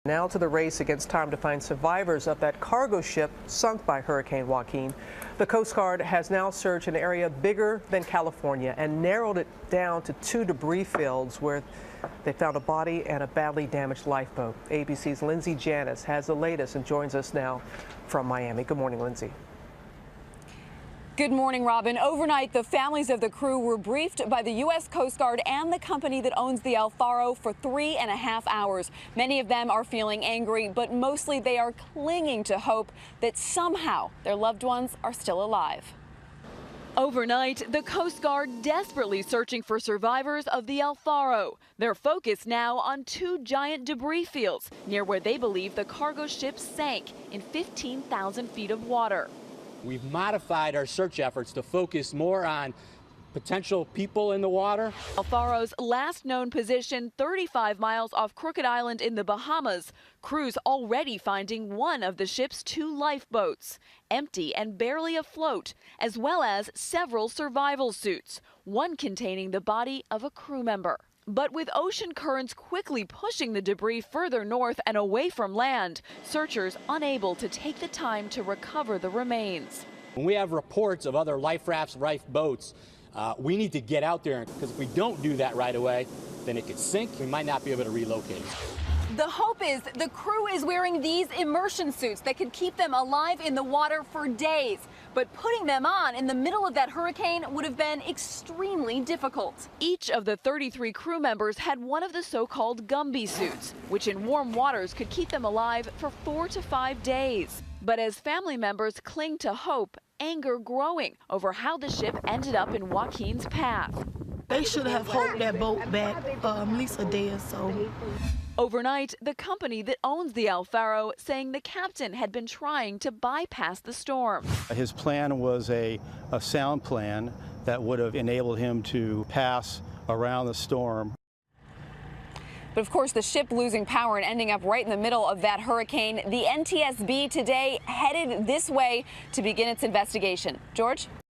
Now to the race against time to find survivors of that cargo ship sunk by Hurricane Joaquin. The Coast Guard has now searched an area bigger than California and narrowed it down to 2 debris fields where they found a body and a badly damaged lifeboat. ABC's Lindsay Janis has the latest and joins us now from Miami. Good morning, Lindsay. Good morning, Robin. Overnight, the families of the crew were briefed by the U.S. Coast Guard and the company that owns the El Faro for 3.5 hours. Many of them are feeling angry, but mostly they are clinging to hope that somehow their loved ones are still alive. Overnight, the Coast Guard desperately searching for survivors of the El Faro. Their focus now on 2 giant debris fields near where they believe the cargo ship sank in 15,000 feet of water. We've modified our search efforts to focus more on potential people in the water. El Faro's last known position, 35 miles off Crooked Island in the Bahamas. Crews already finding one of the ship's 2 lifeboats, empty and barely afloat, as well as several survival suits, one containing the body of a crew member. But with ocean currents quickly pushing the debris further north and away from land, searchers unable to take the time to recover the remains. When we have reports of other life rafts, lifeboats, we need to get out there, because if we don't do that right away, then it could sink. We might not be able to relocate. The hope is the crew is wearing these immersion suits that could keep them alive in the water for days. But putting them on in the middle of that hurricane would have been extremely difficult. Each of the 33 crew members had one of the so-called Gumby suits, which in warm waters could keep them alive for 4 to 5 days. But as family members cling to hope, anger growing over how the ship ended up in Joaquin's path. They should have hauled that boat back at least a day or so. Overnight, the company that owns the El Faro saying the captain had been trying to bypass the storm. His plan was a sound plan that would have enabled him to pass around the storm. But of course, the ship losing power and ending up right in the middle of that hurricane. The NTSB today headed this way to begin its investigation. George?